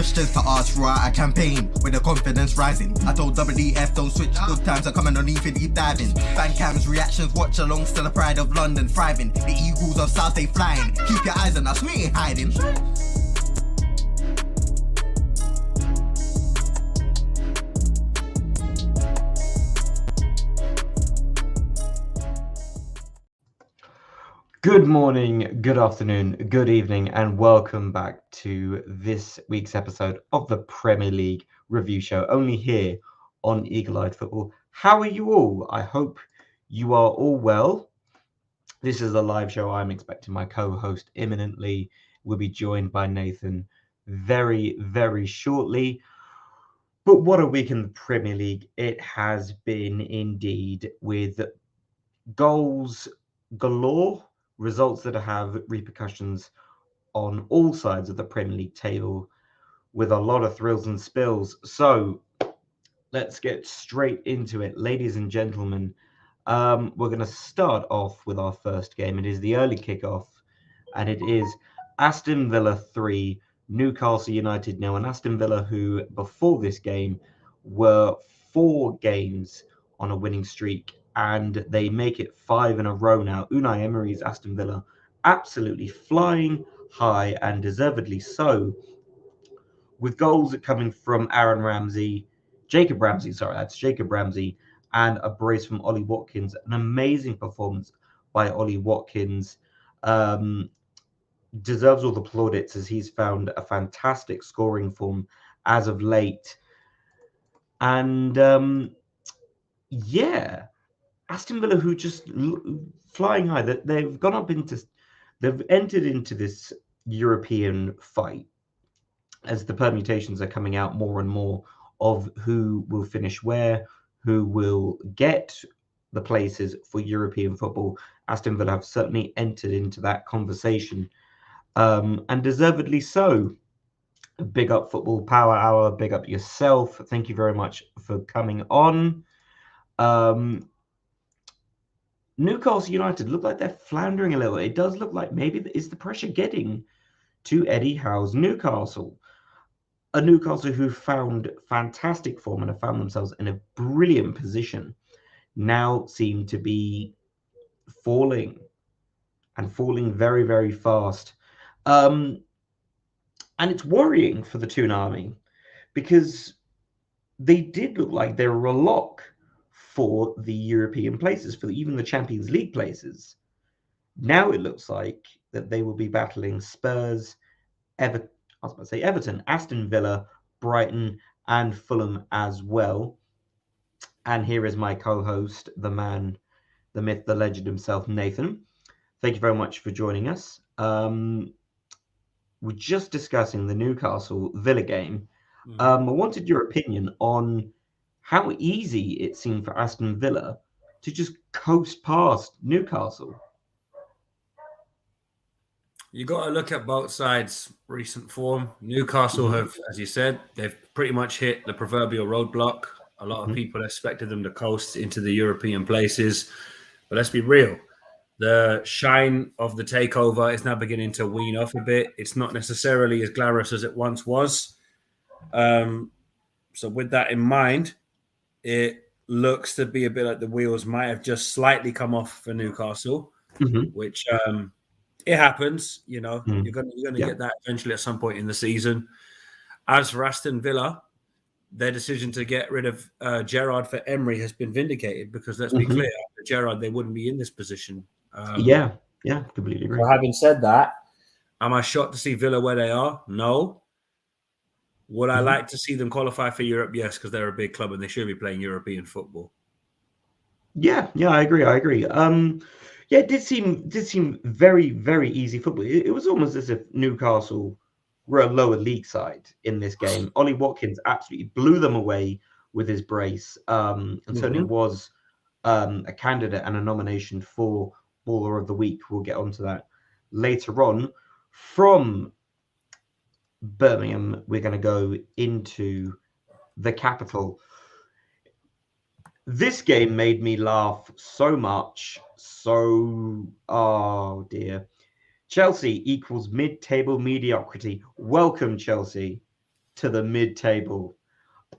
questions to ask throughout a campaign with the confidence rising. I told WDF don't switch, good times are coming on even deep diving. Fan cams, reactions, watch along, still the pride of London thriving. The Eagles of South, they flying. Keep your eyes on us, we ain't hiding. Good morning, good afternoon, good evening, and welcome back to this week's episode of the Premier League Review Show, only here on Eagle-Eyed Football. How are you all? I hope you are all well. This is a live show. I'm expecting my co-host imminently. We'll be joined by Nathan very, very shortly. But what a week in the Premier League it has been indeed, with goals galore, results that have repercussions on all sides of the Premier League table, with a lot of thrills and spills. So let's get straight into it, ladies and gentlemen. We're going to start off with our first game. It is the early kickoff, and it is Aston Villa 3, Newcastle United 0. And Aston Villa, who before this game were 4 games on a winning streak, and they make it 5 in a row now. Unai Emery's Aston Villa absolutely flying high, and deservedly so, with goals coming from Jacob Ramsey, and a brace from Ollie Watkins. An amazing performance by Ollie Watkins. Deserves all the plaudits, as he's found a fantastic scoring form as of late. And Aston Villa, who just flying high, that they've entered into this European fight, as the permutations are coming out more and more of who will finish where, who will get the places for European football. Aston Villa have certainly entered into that conversation, and deservedly so. Big up Football Power Hour, big up yourself. Thank you very much for coming on. Newcastle United look like they're floundering a little. It does look like maybe is the pressure getting to Eddie Howe's Newcastle. A Newcastle who found fantastic form and have found themselves in a brilliant position, now seem to be falling very, very fast. And it's worrying for the Toon Army, because they did look like they were a lock for the European places, for even the Champions League places. Now it looks like that they will be battling Spurs, Everton, Aston Villa, Brighton, and Fulham as well. And here is my co-host, the man, the myth, the legend himself, Nathan. Thank you very much for joining us. We're just discussing the Newcastle Villa game. I wanted your opinion on how easy it seemed for Aston Villa to just coast past Newcastle. You got to look at both sides' recent form. Newcastle have, as you said, they've pretty much hit the proverbial roadblock. A lot of people expected them to coast into the European places. But let's be real. The shine of the takeover is now beginning to wean off a bit. It's not necessarily as glamorous as it once was. So with that in mind, it looks to be a bit like the wheels might have just slightly come off for Newcastle, which it happens. You know, you're going to get that eventually at some point in the season. As for Aston Villa, their decision to get rid of Gerrard for Emery has been vindicated, because let's be clear, after Gerrard, they wouldn't be in this position. Completely agree. So having said that, am I shocked to see Villa where they are? No. Would I like to see them qualify for Europe? Yes, because they're a big club and they should be playing European football. Yeah, I agree. It did seem very, very easy football. It was almost as if Newcastle were a lower league side in this game. Ollie Watkins absolutely blew them away with his brace, and certainly was a candidate and a nomination for Baller of the Week. We'll get onto that later on. From Birmingham, we're going to go into the capital. This game made me laugh so much. Oh dear. Chelsea equals mid-table mediocrity. Welcome, Chelsea. to the mid-table.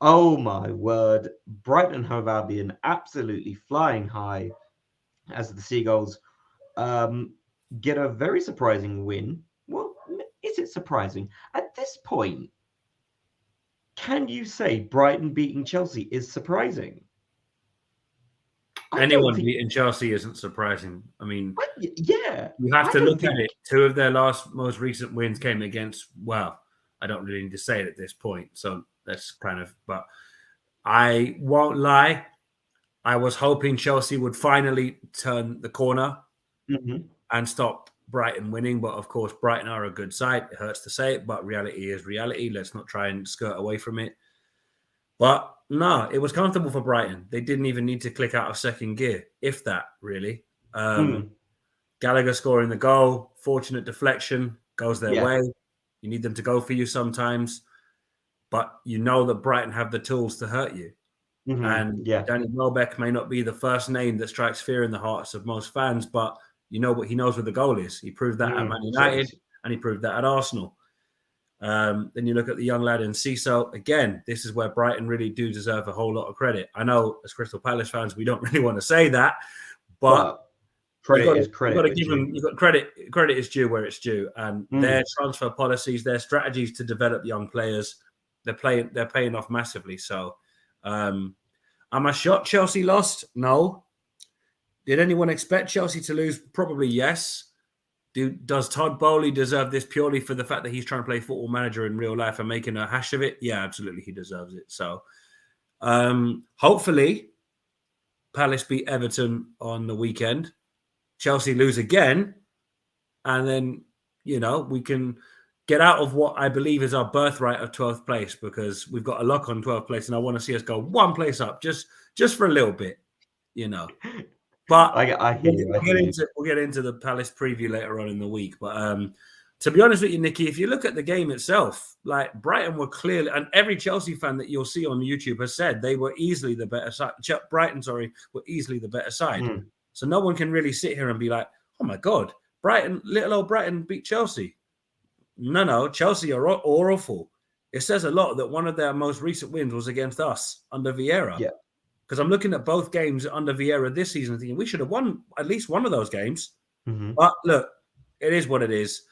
Oh my word. Brighton and Hove Albion absolutely flying high as the Seagulls get a very surprising win. Well, is it surprising? At this point, can you say Brighton beating Chelsea is surprising? Anyone beating Chelsea isn't surprising. I mean, yeah. You have to look at it. 2 of their most recent wins came against, well, I don't really need to say it at this point. So that's kind of, but I won't lie. I was hoping Chelsea would finally turn the corner and stop Brighton winning. But of course, Brighton are a good side. It hurts to say it, but reality is reality. Let's not try and skirt away from it. But no, it was comfortable for Brighton. They didn't even need to click out of second gear, if that, really. Gallagher scoring the goal, fortunate deflection, goes their way. You need them to go for you sometimes. But you know that Brighton have the tools to hurt you. And Danny Welbeck may not be the first name that strikes fear in the hearts of most fans, but you know what he knows where the goal is. He proved that at Man United, and he proved that at Arsenal. Then you look at the young lad in Ciso. Again, this is where Brighton really do deserve a whole lot of credit. I know as Crystal Palace fans, we don't really want to say that, but credit is credit. You've got to give them. You've got credit. Credit is due where it's due, and their transfer policies, their strategies to develop young players, they're paying off massively. So, am I shocked Chelsea lost? No. Did anyone expect Chelsea to lose? Probably yes. Does Todd Bowley deserve this purely for the fact that he's trying to play Football Manager in real life and making a hash of it? Yeah, absolutely, he deserves it. So, hopefully, Palace beat Everton on the weekend. Chelsea lose again, and then, we can get out of what I believe is our birthright of 12th place, because we've got a lock on 12th place, and I want to see us go one place up just for a little bit, But I hear you. We'll get into the Palace preview later on in the week. But to be honest with you, Nicky, if you look at the game itself, like Brighton were clearly, and every Chelsea fan that you'll see on YouTube has said they were easily the better side. Brighton, were easily the better side. So no one can really sit here and be like, oh my God, little old Brighton beat Chelsea. No, Chelsea are awful. It says a lot that one of their most recent wins was against us under Vieira. Yeah. Because I'm looking at both games under Vieira this season thinking we should have won at least one of those games. But look, it is what it is.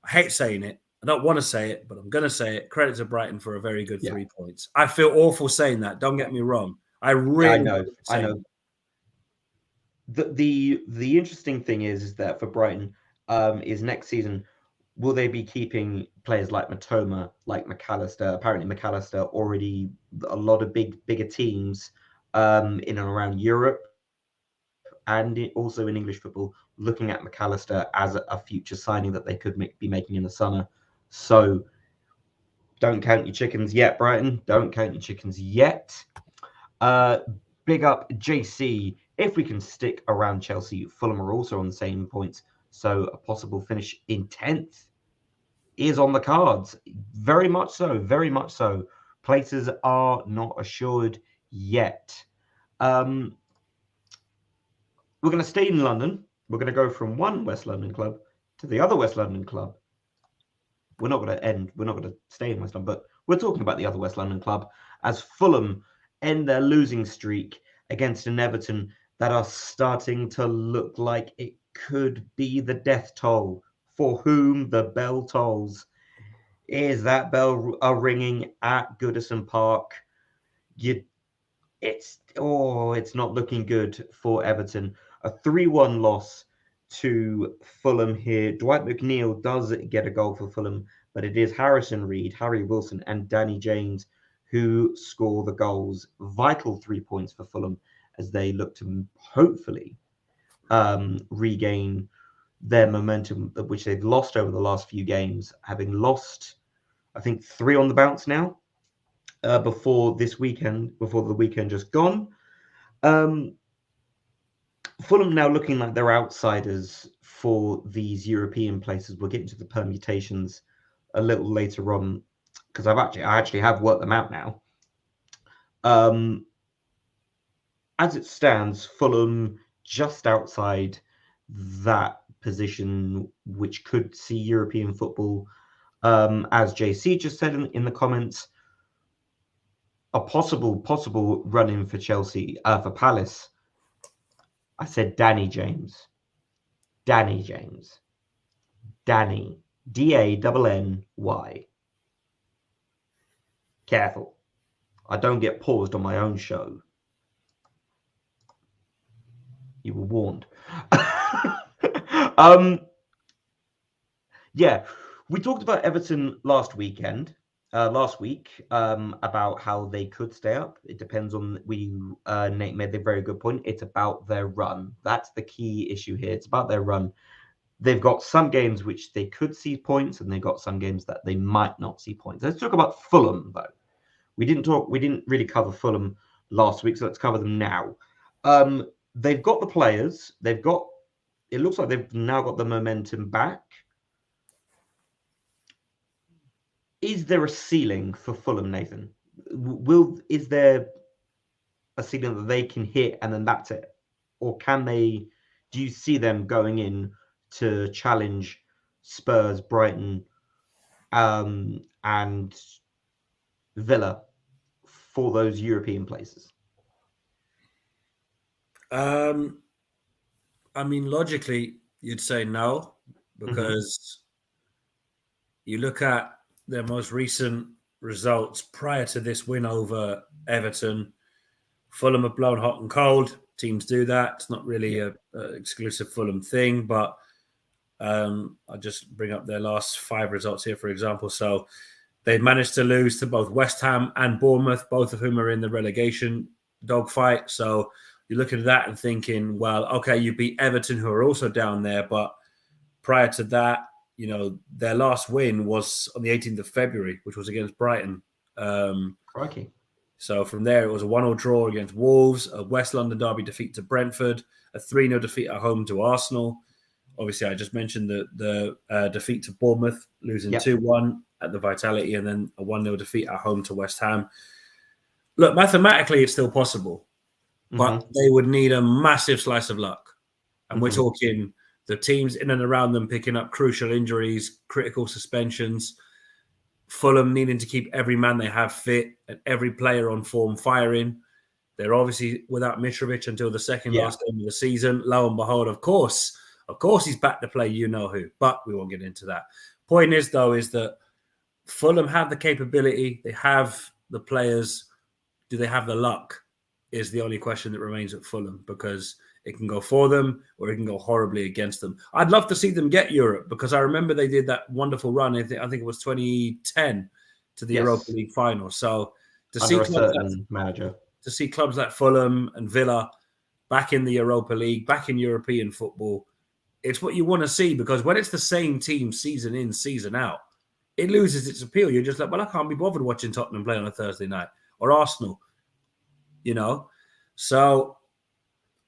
I hate saying it. I don't want to say it, but I'm going to say it. Credit to Brighton for a very good 3 points. I feel awful saying that. Don't get me wrong. I know. The interesting thing is that for Brighton is next season, will they be keeping players like Matoma, like McAllister? Apparently McAllister already a lot of bigger teams in and around Europe and also in English football, looking at McAllister as a future signing that they could be making in the summer. So don't count your chickens yet, Brighton. Don't count your chickens yet. Big up JC. If we can stick around Chelsea, Fulham are also on the same points. So a possible finish in 10th is on the cards. Very much so. Very much so. Places are not assured yet. We're going to stay in London. We're going to go from one West London club to the other West London club. We're not going to stay in West London, but we're talking about the other West London club as Fulham end their losing streak against an Everton that are starting to look like it could be the death toll. For whom the bell tolls. Is that bell ringing at Goodison Park? It's not looking good for Everton. A 3-1 loss to Fulham here. Dwight McNeil does get a goal for Fulham, but it is Harrison Reed, Harry Wilson, and Danny James who score the goals. Vital 3 points for Fulham as they look to hopefully regain their momentum, which they've lost over the last few games, having lost, I think, 3 on the bounce now before the weekend just gone. Fulham now looking like they're outsiders for these European places. We'll get into the permutations a little later on because I actually have worked them out now. As it stands, Fulham just outside that position, which could see European football As JC just said in the comments, a possible run-in for Chelsea, for Palace. I said Danny James. Danny James. Danny. Danny. Careful. I don't get paused on my own show. You were warned. Yeah, we talked about Everton last week, about how they could stay up. It depends on Nate made a very good point. It's about their run. That's the key issue here. It's about their run. They've got some games which they could see points, and they've got some games that they might not see points. Let's talk about Fulham, though. We didn't really cover Fulham last week, so let's cover them now. They've got the players. It looks like they've now got the momentum back. Is there a ceiling for Fulham, Nathan? Is there a ceiling that they can hit and then that's it? Or do you see them going in to challenge Spurs, Brighton, and Villa for those European places? I mean, logically, you'd say no, because you look at their most recent results prior to this win over Everton. Fulham have blown hot and cold. Teams do that. It's not really a exclusive Fulham thing, but I'll just bring up their last 5 results here, for example. So they've managed to lose to both West Ham and Bournemouth, both of whom are in the relegation dogfight. So you're looking at that and thinking, well, okay, you beat Everton, who are also down there, but prior to that, their last win was on the 18th of February, which was against Brighton. Crikey. So from there, it was a 1-1 draw against Wolves, a West London derby defeat to Brentford, a 3-0 defeat at home to Arsenal. Obviously, I just mentioned the defeat to Bournemouth, losing 2-1 at the Vitality, and then a 1-0 defeat at home to West Ham. Look, mathematically, it's still possible, but they would need a massive slice of luck. And we're talking the teams in and around them picking up crucial injuries, critical suspensions, Fulham needing to keep every man they have fit and every player on form firing. They're obviously without Mitrovic until the second last game of the season. Lo and behold, of course, he's back to play who, but we won't get into that. Point is, though, is that Fulham have the capability. They have the players. Do they have the luck is the only question that remains at Fulham, because it can go for them or it can go horribly against them. I'd love to see them get Europe, because I remember they did that wonderful run. I think it was 2010 to the Europa League final. So to see clubs like Fulham and Villa back in the Europa League, back in European football, it's what you want to see, because when it's the same team season in, season out, it loses its appeal. You're just like, well, I can't be bothered watching Tottenham play on a Thursday night, or Arsenal, So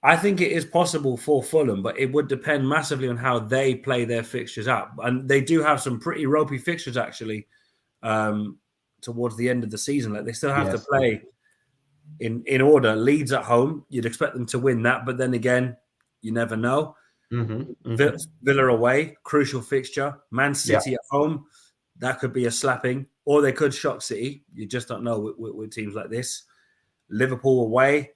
I think it is possible for Fulham, but it would depend massively on how they play their fixtures out. And they do have some pretty ropey fixtures, actually, towards the end of the season. Like, they still have to play in order. Leeds at home, you'd expect them to win that, but then again, you never know. Villa away, crucial fixture. Man City at home, that could be a slapping. Or they could shock City. You just don't know with teams like this. Liverpool away,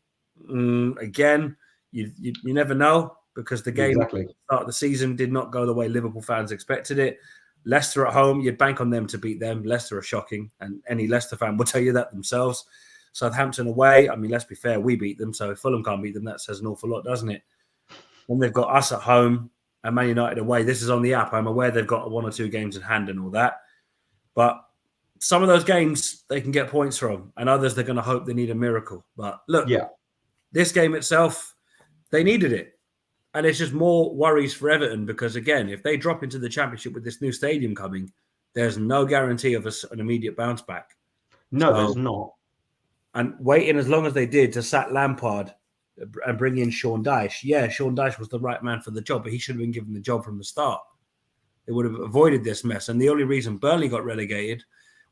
again, you never know, because the game at the start of the season did not go the way Liverpool fans expected it. Leicester at home, you'd bank on them to beat them. Leicester are shocking, and any Leicester fan will tell you that themselves. Southampton away, I mean, let's be fair, we beat them, so if Fulham can't beat them, that says an awful lot, doesn't it? Then they've got us at home and Man United away. This is on the app. I'm aware they've got 1 or 2 games in hand and all that. But some of those games they can get points from, and others they're going to hope they need a miracle. But look, this game itself, they needed it. And it's just more worries for Everton, because, again, if they drop into the Championship with this new stadium coming, there's no guarantee of an immediate bounce back. No, there's not. And waiting as long as they did to sack Lampard and bring in Sean Dyche. Yeah, Sean Dyche was the right man for the job, but he should have been given the job from the start. They would have avoided this mess. And the only reason Burnley got relegated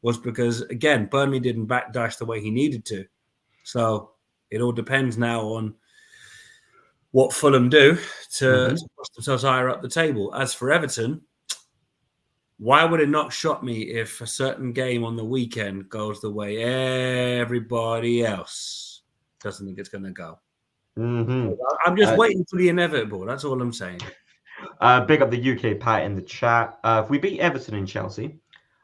was because, again, Burnley didn't back Dyche the way he needed to. So it all depends now on what Fulham do to push themselves higher up the table. As for Everton, why would it not shock me if a certain game on the weekend goes the way everybody else doesn't think it's going to go? Mm-hmm. I'm just waiting for the inevitable. That's all I'm saying. Big up the UK Pat in the chat. If we beat Everton and Chelsea,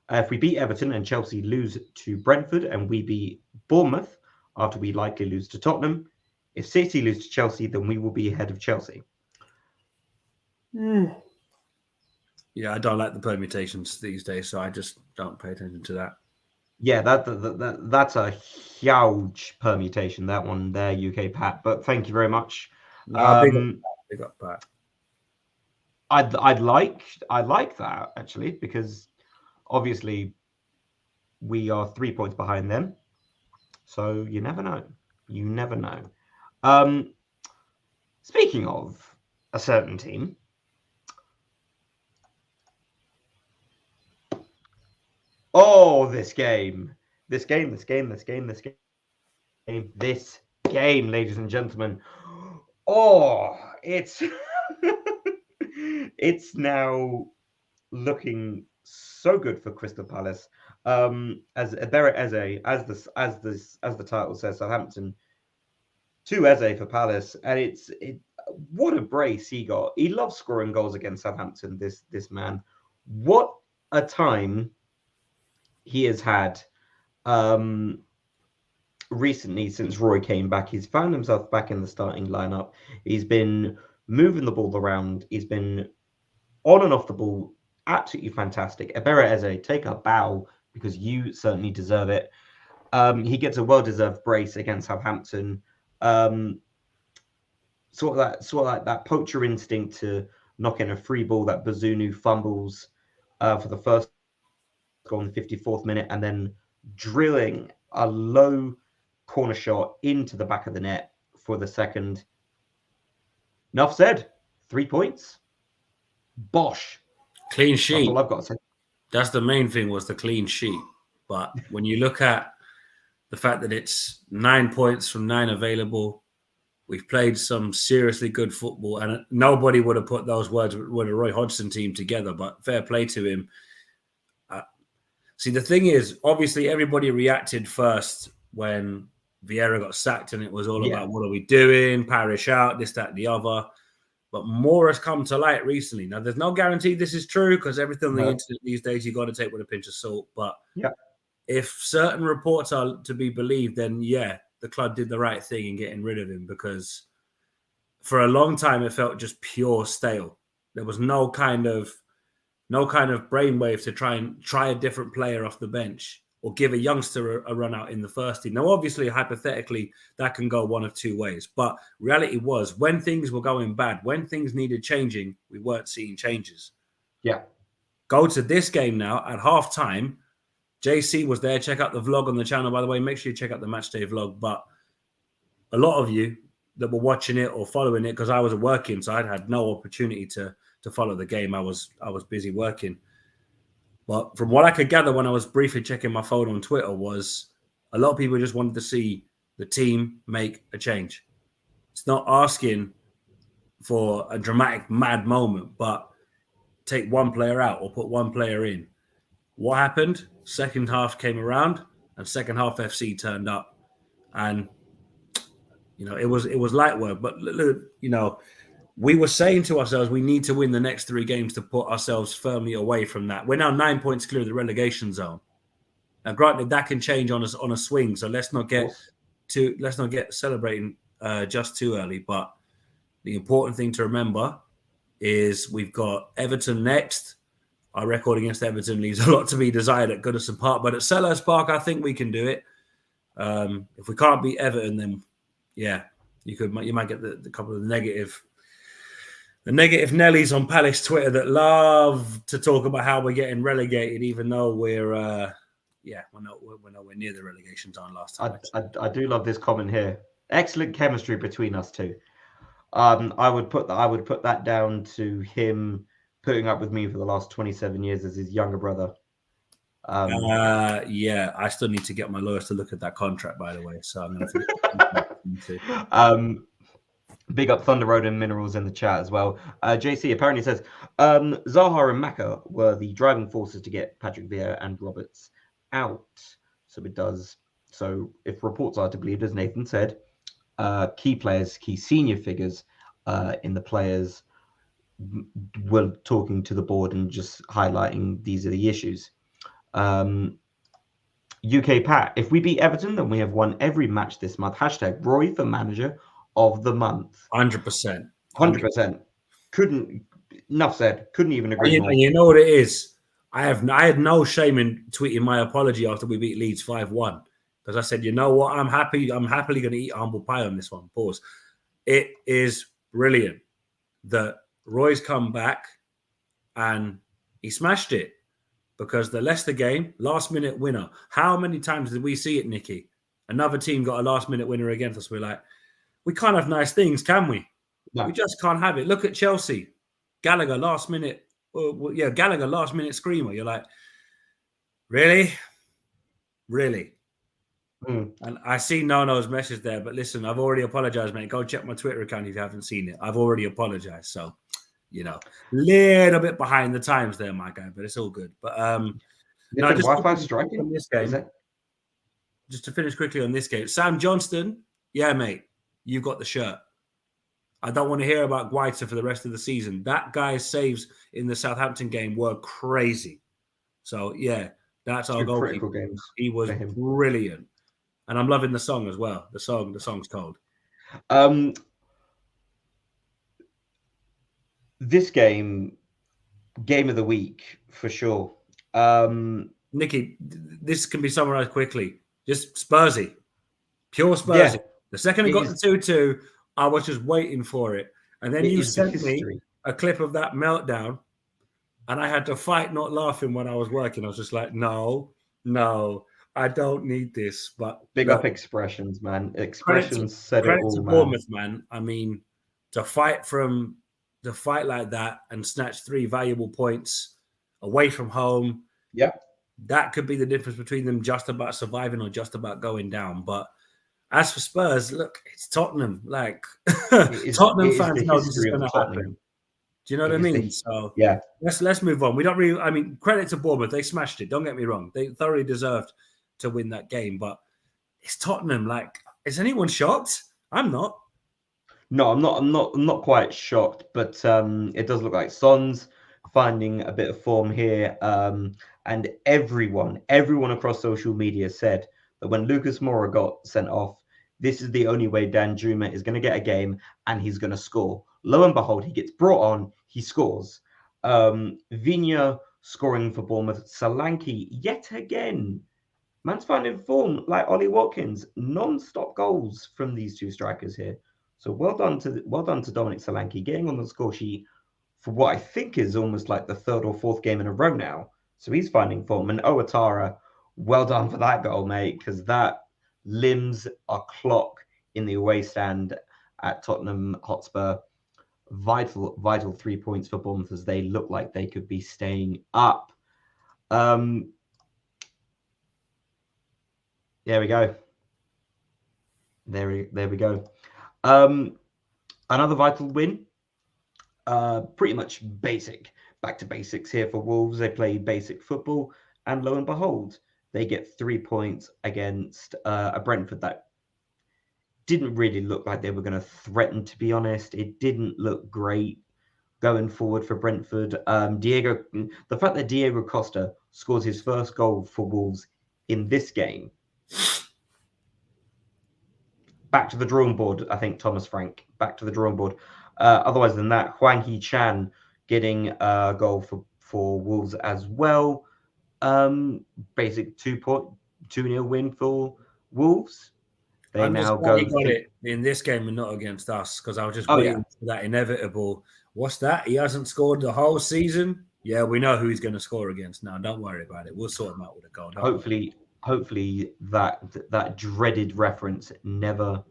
Chelsea lose to Brentford and we beat Bournemouth after we likely lose to Tottenham, if City lose to Chelsea, then we will be ahead of Chelsea. Yeah, I don't like the permutations these days, so I just don't pay attention to that. Yeah, that's a huge permutation, that one there, UK Pat. But thank you very much. Big up Pat. I'd like that actually, because obviously we are 3 points behind them. So you never know. You never know. Speaking of a certain team, this game, ladies and gentlemen. It's it's now looking so good for Crystal Palace. As the title says, Southampton to Eze for Palace, and what a brace he got. He loves scoring goals against Southampton. This man, what a time he has had recently since Roy came back. He's found himself back in the starting lineup. He's been moving the ball around. He's been on and off the ball. Absolutely fantastic. Ebere Eze, take a bow because you certainly deserve it. He gets a well-deserved brace against Southampton. Sort of like that poacher instinct to knock in a free ball that Bazunu fumbles for the first goal in the 54th minute, and then drilling a low corner shot into the back of the net for the second. Enough said. 3 points. Bosh. Clean sheet. That's all I've got to say. That's the main thing, was the clean sheet. But when you look at the fact that it's 9 points from 9 available, we've played some seriously good football, and nobody would have put those words with a Roy Hodgson team together, but fair play to him. See, the thing is, obviously everybody reacted first when Vieira got sacked, and it was all about what are we doing, Parish out, this, that, the other. But more has come to light recently. Now, there's no guarantee this is true, because everything on the internet these days you got to take with a pinch of salt. But if certain reports are to be believed, then the club did the right thing in getting rid of him, because for a long time it felt just pure stale. There was no kind of brainwave to try a different player off the bench or give a youngster a run out in the first team. Now, obviously, hypothetically, that can go one of two ways. But reality was, when things were going bad, when things needed changing, we weren't seeing changes. Yeah. Go to this game now at half-time. JC was there. Check out the vlog on the channel, by the way. Make sure you check out the matchday vlog. But a lot of you that were watching it or following it, because I was working, so I'd had no opportunity to follow the game. I was busy working. But from what I could gather when I was briefly checking my phone on Twitter, was a lot of people just wanted to see the team make a change. It's not asking for a dramatic, mad moment, but take one player out or put one player in. What happened? Second half came around, and second half FC turned up, and it was light work. But we were saying to ourselves, we need to win the next 3 games to put ourselves firmly away from that. We're now 9 points clear of the relegation zone. Now, granted, that can change on a swing, so let's not get celebrating just too early. But the important thing to remember is we've got Everton next. Our record against Everton leaves a lot to be desired at Goodison Park, but at Selhurst Park, I think we can do it. If we can't beat Everton, then you might get the couple of negative Nellies on Palace Twitter that love to talk about how we're getting relegated, even though we're nowhere near the relegation zone last time. I do love this comment here. Excellent chemistry between us two. I would put that down to him putting up with me for the last 27 years as his younger brother. I still need to get my lawyers to look at that contract, by the way. So I'm going to. Big up Thunder Road and Minerals in the chat as well. JC apparently says Zaha and Maka were the driving forces to get Patrick Vieira and Roberts out. So it does. So if reports are to believe, as Nathan said, key players, key senior figures in the players were talking to the board and just highlighting these are the issues. UK Pat, if we beat Everton, then we have won every match this month. Hashtag Roy for manager of the month. 100%. 100%. Enough said. Couldn't even agree more. And you know what it is? I had no shame in tweeting my apology after we beat Leeds 5-1. Because I said, you know what? I'm happily going to eat humble pie on this one. Pause. It is brilliant that Roy's come back and he smashed it. Because the Leicester game, last-minute winner. How many times did we see it, Nicky? Another team got a last-minute winner against us. We're like, we can't have nice things, can we? No. We just can't have it. Look at Chelsea. Gallagher, last-minute screamer. You're like, really? Really? Mm. And I see Nono's message there, but listen, I've already apologized, mate. Go check my Twitter account if you haven't seen it. I've already apologized. So, little bit behind the times there, my guy, but it's all good. But just Wi-Fi striking on this game. Just to finish quickly on this game, Sam Johnston, yeah, mate, you got the shirt. I don't want to hear about Guaita for the rest of the season. That guy's saves in the Southampton game were crazy. So yeah, that's our goalkeeper. Games. He was brilliant, and I'm loving the song as well. The song's cold. This game of the week for sure. Nicky, this can be summarized quickly. Just Spursy, pure Spursy. Yeah. The second it got the 2-2, I was just waiting for it. And then you sent me a clip of that meltdown, and I had to fight not laughing when I was working. I was just like, no, I don't need this. But big up expressions, man. Expressions said it all, man. Bournemouth, man. I mean, to fight like that and snatch 3 valuable points away from home. Yeah. That could be the difference between them just about surviving or just about going down. But as for Spurs, look, it's Tottenham. Like, Tottenham fans know this is going to happen. Do you know what I mean? So yeah, let's move on. We don't really. I mean, credit to Bournemouth, they smashed it. Don't get me wrong; they thoroughly deserved to win that game. But it's Tottenham. Like, is anyone shocked? I'm not. No, I'm not quite shocked, but it does look like Son's finding a bit of form here. And everyone across social media said that when Lucas Moura got sent off, this is the only way Dan Juma is going to get a game and he's going to score. Lo and behold, he gets brought on, he scores. Vigna scoring for Bournemouth. Solanke yet again. Man's finding form like Ollie Watkins. Non-stop goals from these two strikers here. So well done to Dominic Solanke getting on the score sheet for what I think is almost like the 3rd or 4th game in a row now. So he's finding form. And Ouattara, well done for that goal, mate, because that limbs a clock in the away stand at Tottenham Hotspur. Vital 3 points for Bournemouth as they look like they could be staying up. There we go. There we go. Another vital win. Pretty much back to basics here for Wolves. They play basic football, and lo and behold, they get 3 points against a Brentford that didn't really look like they were going to threaten, to be honest. It didn't look great going forward for Brentford. The fact that Diego Costa scores his first goal for Wolves in this game. Back to the drawing board, I think, Thomas Frank. Back to the drawing board. Otherwise than that, Hwang Hee-chan getting a goal for Wolves as well. Basic 2-0 win for Wolves. I'm now go. He got it in this game and not against us, because I was just waiting for that inevitable. What's that? He hasn't scored the whole season. Yeah, we know who he's going to score against now. Don't worry about it. We'll sort him out with a goal. Hopefully that dreaded reference never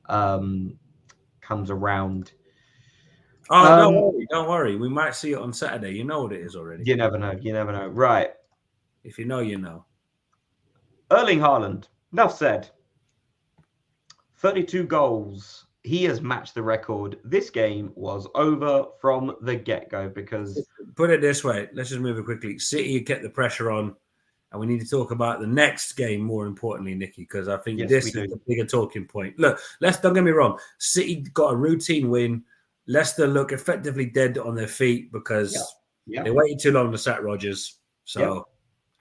comes around. Oh, don't worry. We might see it on Saturday. You know what it is already. You never know. Right. If you know, you know. Erling Haaland. Enough said. 32 goals he has matched the record. This game was over from the get-go because... Put it this way. Let's just move it quickly. City get the pressure on, and we need to talk about the next game more importantly, Nicky, because I think this is the bigger talking point. Look, don't get me wrong. City got a routine win. Leicester look effectively dead on their feet because they waited too long to sack Rodgers. So,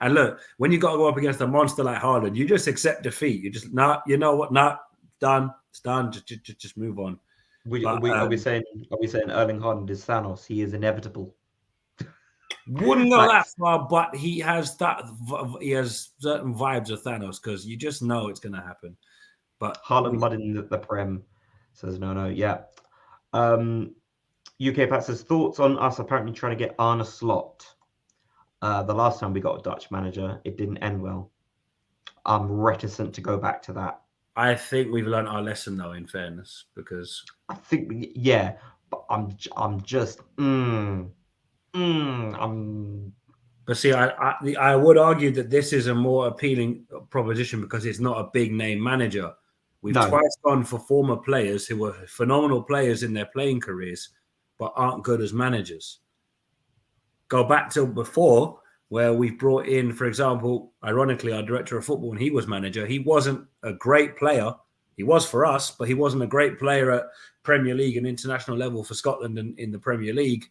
and look, when you got to go up against a monster like Haaland, you just accept defeat. You just, you know what, done. It's done. Just move on. Are we saying Erling Haaland is Thanos? He is inevitable. Wouldn't go that far, but he has certain vibes of Thanos because you just know it's going to happen. But Haaland mudding the Prem says no. Yeah. UK Pat says thoughts on us apparently trying to get Arne Slot. The last time we got a Dutch manager, it didn't end well. I'm reticent to go back to that. I think we've learned our lesson, though, in fairness, because I think, but I'm just, But see, I would argue that this is a more appealing proposition because it's not a big name manager. We've twice gone for former players who were phenomenal players in their playing careers, but aren't good as managers. Go back to before, where we brought in, for example, ironically, our director of football when he was manager. He wasn't a great player. He was for us, but he wasn't a great player at Premier League and international level for Scotland and in the Premier League.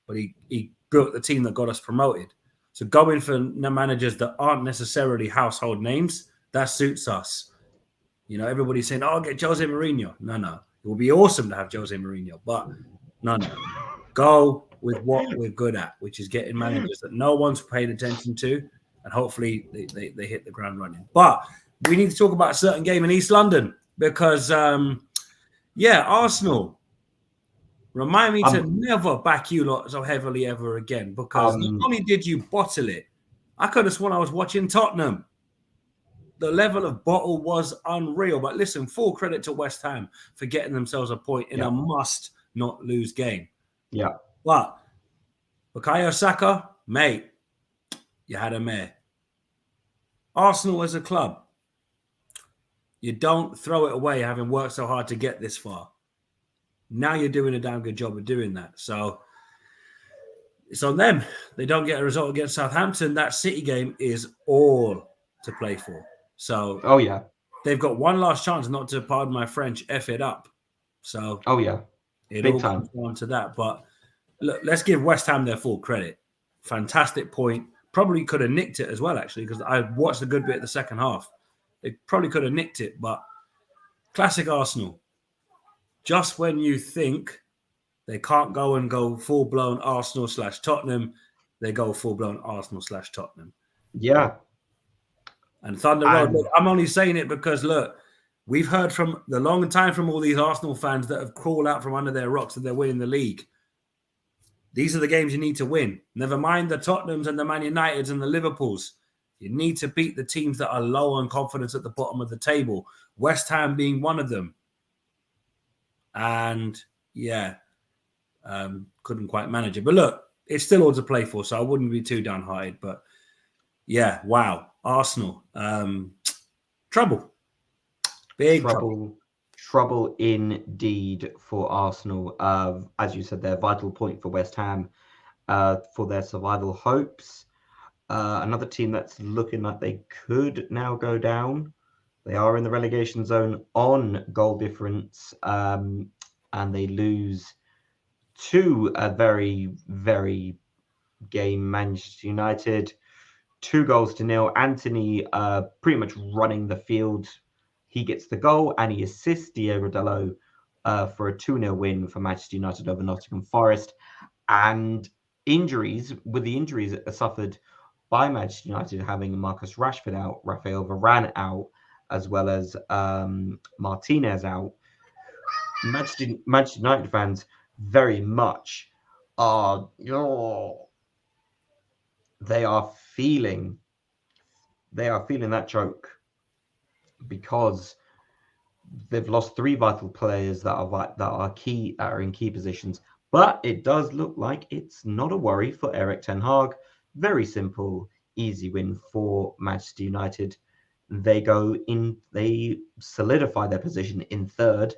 But he built the team that got us promoted. So going for managers that aren't necessarily household names, that suits us. You know, everybody's saying, "Oh, get Jose Mourinho." No. It would be awesome to have Jose Mourinho, but no. Go with what we're good at, which is getting managers that no one's paid attention to, and hopefully they hit the ground running. But we need to talk about a certain game in East London because, Arsenal. Remind me to never back you lot so heavily ever again because not only did you bottle it, I could have sworn I was watching Tottenham. The level of bottle was unreal. But listen, full credit to West Ham for getting themselves a point in a must-not-lose game. Yeah. But Bukayo Saka, mate, you had a mare. Arsenal as a club, you don't throw it away having worked so hard to get this far. Now you're doing a damn good job of doing that. So it's on them. They don't get a result against Southampton. That City game is all to play for. So they've got one last chance not to, pardon my French, F it up. So it big all time comes down to that. But look, let's give West Ham their full credit. Fantastic point. Probably could have nicked it as well, actually, because I watched a good bit of the second half. They probably could have nicked it, but classic Arsenal. Just when you think they can't go full-blown Arsenal/Tottenham, they go full-blown Arsenal/Tottenham. Yeah. And Thunder Road, look, I'm only saying it because, look, we've heard from the long time from all these Arsenal fans that have crawled out from under their rocks that they're winning the league. These are the games you need to win. Never mind the Tottenhams and the Man Uniteds and the Liverpools. You need to beat the teams that are low on confidence at the bottom of the table. West Ham being one of them. And, couldn't quite manage it. But look, it's still all to play for, so I wouldn't be too downhearted. But, wow. Arsenal. Trouble. Big trouble indeed for Arsenal. As you said, they're a vital point for West Ham for their survival hopes. Another team that's looking like they could now go down. They are in the relegation zone on goal difference, and they lose to a very, very game Manchester United. 2-0. Anthony pretty much running the field. He gets the goal and he assists Diogo Dalot for a 2-0 win for Manchester United over Nottingham Forest. And the injuries suffered by Manchester United, having Marcus Rashford out, Rafael Varane out, as well as Martinez out. Manchester United fans very much are, they are feeling that choke because they've lost 3 vital players that are in key positions. But it does look like it's not a worry for Erik ten Hag. Very simple, easy win for Manchester United. They solidify their position in third.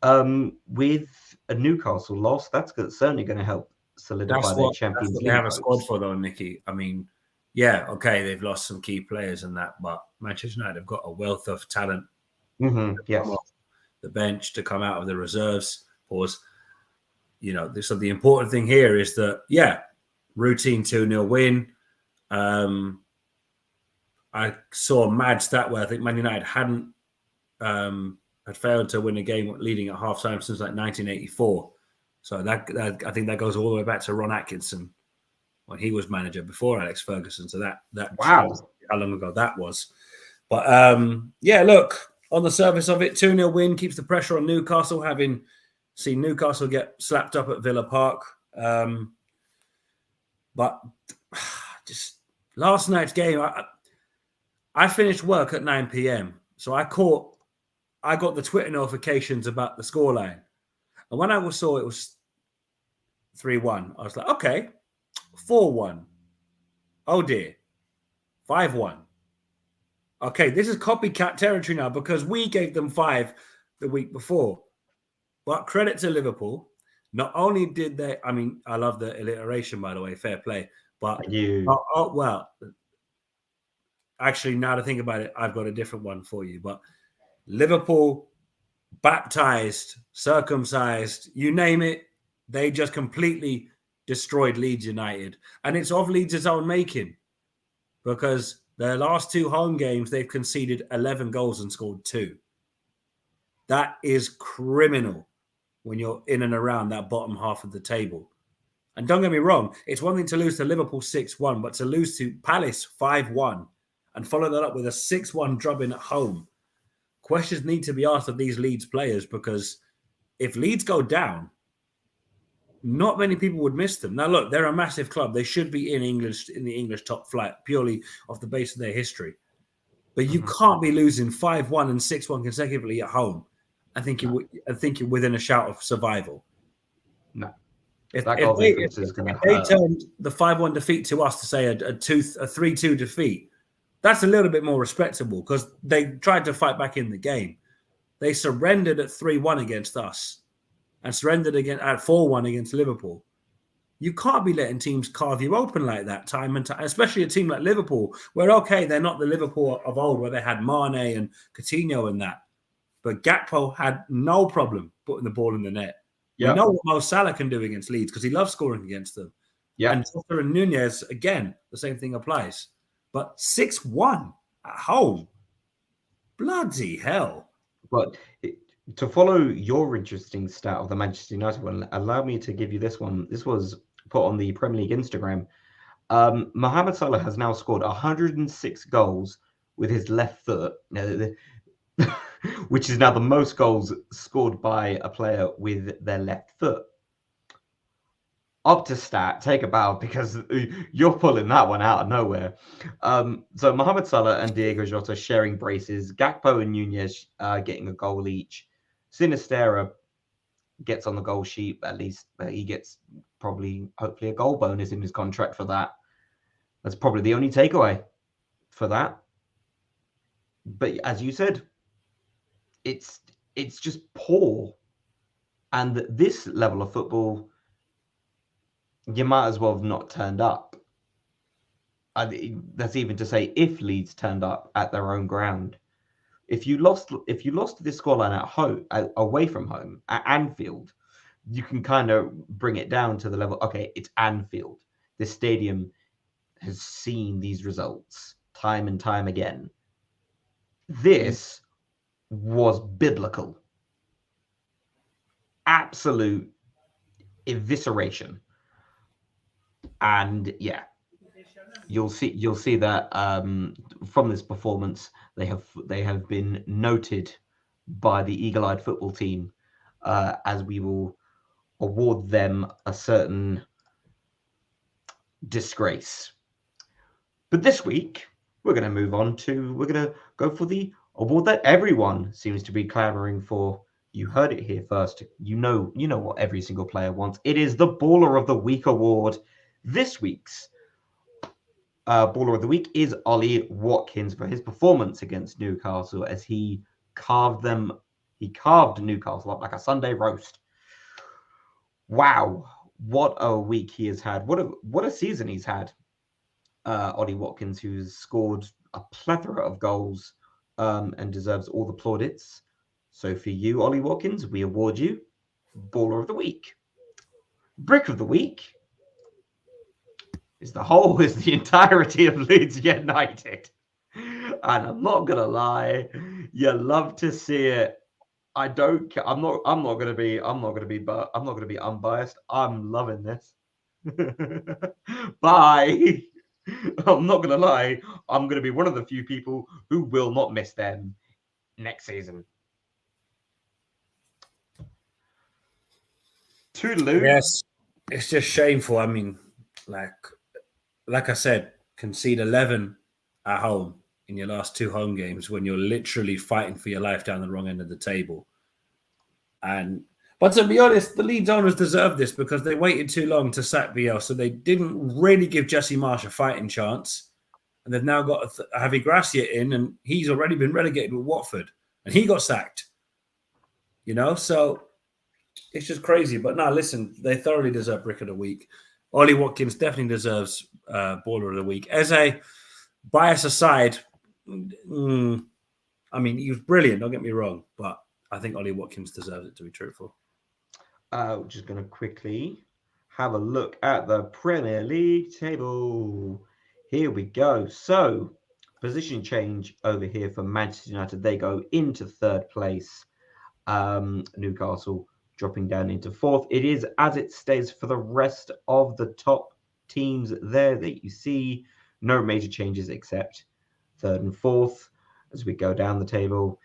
With a Newcastle loss, that's certainly going to help solidify their Champions League. They have a squad for, though, Nicky. I mean, yeah, okay, they've lost some key players and that, but Manchester United have got a wealth of talent. Yes. Off the bench to come out of the reserves. Pause. So the important thing here is that, routine 2-0 win. I saw a mad stat where I think Man United had failed to win a game leading at halftime since like 1984. So that I think that goes all the way back to Ron Atkinson when he was manager before Alex Ferguson. So that wow, how long ago that was. But look, on the surface of it, 2-0 win keeps the pressure on Newcastle, having seen Newcastle get slapped up at Villa Park. But just last night's game, I finished work at 9 p.m. So I got the Twitter notifications about the scoreline. And when I saw it was 3-1, I was like, okay, 4-1. Oh dear. 5-1. Okay, this is copycat territory now because we gave them 5 the week before. But credit to Liverpool. Not only did they, I mean, I love the alliteration, by the way, fair play. But, actually, now to think about it, I've got a different one for you. But Liverpool, baptized, circumcised, you name it, they just completely destroyed Leeds United. And it's of Leeds' own making because their last 2 home games, they've conceded 11 goals and scored 2. That is criminal when you're in and around that bottom half of the table. And don't get me wrong, it's one thing to lose to Liverpool 6-1, but to lose to Palace 5-1 and follow that up with a 6-1 drubbing at home. Questions need to be asked of these Leeds players because if Leeds go down, not many people would miss them. Now, look, they're a massive club. They should be in the English top flight purely off the base of their history. But you can't be losing 5-1 and 6-1 consecutively at home. I think you're within a shout of survival. No. If they turned the 5-1 defeat to us to say a 3-2 defeat, that's a little bit more respectable because they tried to fight back in the game. They surrendered at 3-1 against us and surrendered again at 4-1 against Liverpool. You can't be letting teams carve you open like that time and time, especially a team like Liverpool, where, okay, they're not the Liverpool of old where they had Mane and Coutinho and that. But Gakpo had no problem putting the ball in the net. Yep. We know what Mo Salah can do against Leeds because he loves scoring against them. Yep. And Jota and Nunez, again, the same thing applies. But 6-1 at home, bloody hell. But to follow your interesting stat of the Manchester United one, allow me to give you this one. This was put on the Premier League Instagram. Mohamed Salah has now scored 106 goals with his left foot. Which is now the most goals scored by a player with their left foot. Up to stat, take a bow because you're pulling that one out of nowhere. So Mohamed Salah and Diego Jota sharing braces. Gakpo and Nunez getting a goal each. Sinisterra gets on the goal sheet. At least he gets hopefully a goal bonus in his contract for that. That's probably the only takeaway for that. But as you said, it's just poor. And this level of football, you might as well have not turned up. That's even to say if Leeds turned up at their own ground. If you lost this scoreline at home, away from home, at Anfield, you can kind of bring it down to the level, okay, it's Anfield. This stadium has seen these results time and time again. This was biblical. Absolute evisceration. And yeah, you'll see that from this performance, they have been noted by the eagle-eyed football team as we will award them a certain disgrace. But this week, we're going to go for the award that everyone seems to be clamoring for. You heard it here first. You know what every single player wants. It is the Baller of the Week award. This week's Baller of the Week is Ollie Watkins for his performance against Newcastle as he carved them He carved Newcastle up like a Sunday roast. Wow, what a week he has had. What a season he's had. Ollie Watkins, who's scored a plethora of goals and deserves all the plaudits. So for you, Ollie Watkins, we award you Baller of the Week. Brick of the Week is the entirety of Leeds United. And I'm not gonna lie, you love to see it. I don't care. I'm not gonna be unbiased. I'm loving this. Bye. I'm not gonna lie. I'm gonna be one of the few people who will not miss them next season. Toodaloo. Yes, it's just shameful. I mean, like I said, concede 11 at home in your last 2 home games when you're literally fighting for your life down the wrong end of the table. But to be honest, the Leeds owners deserve this because they waited too long to sack BL, so they didn't really give Jesse Marsch a fighting chance. And they've now got Javi Gracia in, and he's already been relegated with Watford, and he got sacked. So it's just crazy. But no, listen, they thoroughly deserve Brick of the Week. Ollie Watkins definitely deserves Baller of the Week. As a bias aside, I mean, he was brilliant, don't get me wrong, but I think Ollie Watkins deserves it, to be truthful. We're just going to quickly have a look at the Premier League table. Here we go. So, position change over here for Manchester United. They go into 3rd place. Newcastle dropping down into 4th. It is as it stays for the rest of the top teams there that you see. No major changes except 3rd and 4th as we go down the table.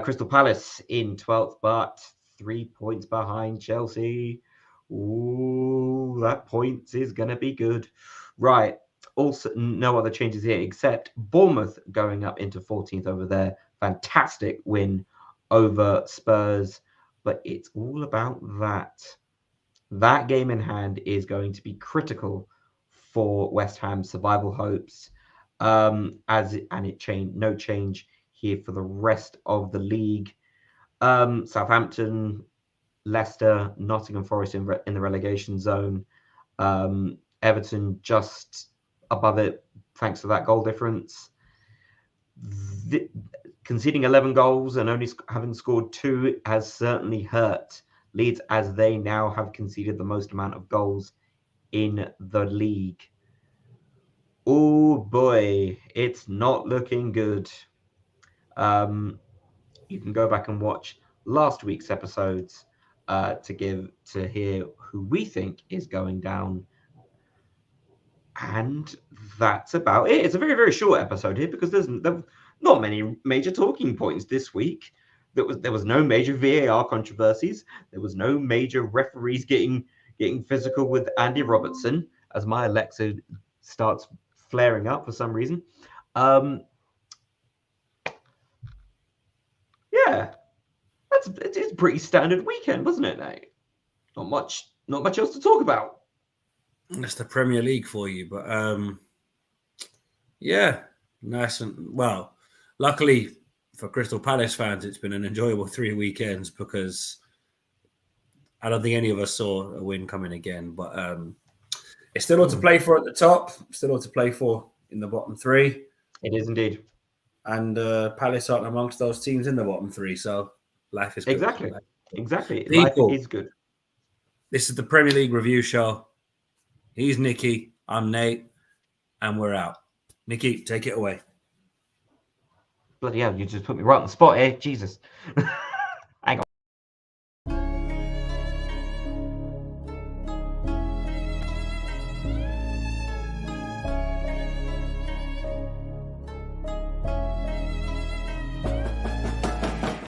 Crystal Palace in 12th, but 3 points behind Chelsea. Ooh, that point is going to be good. Right. Also, no other changes here except Bournemouth going up into 14th over there. Fantastic win over Spurs. But it's all about that. That game in hand is going to be critical for West Ham's survival hopes. No change here for the rest of the league. Southampton, Leicester, Nottingham Forest in the relegation zone. Everton just above it thanks to that goal difference. Conceding 11 goals and only having scored 2 has certainly hurt Leeds, as they now have conceded the most amount of goals in the league. Oh boy, it's not looking good. You can go back and watch last week's episodes to hear who we think is going down. And that's about it. It's a very, very short episode here because there's not many major talking points this week. There was no major VAR controversies. There was no major referees getting physical with Andy Robertson, as my Alexa starts flaring up for some reason. Yeah, it's a pretty standard weekend, wasn't it, Nate? Not much else to talk about. That's the Premier League for you, but yeah, nice and well. Luckily for Crystal Palace fans, it's been an enjoyable 3 weekends because I don't think any of us saw a win coming again. But it's still all to play for at the top, still all to play for in the bottom 3. It is indeed. And Palace aren't amongst those teams in the bottom 3, so life is good. Exactly. People, life is good. This is the Premier League review show. He's Nicky, I'm Nate, and we're out. Nicky, take it away. Bloody hell, you just put me right on the spot here. Jesus.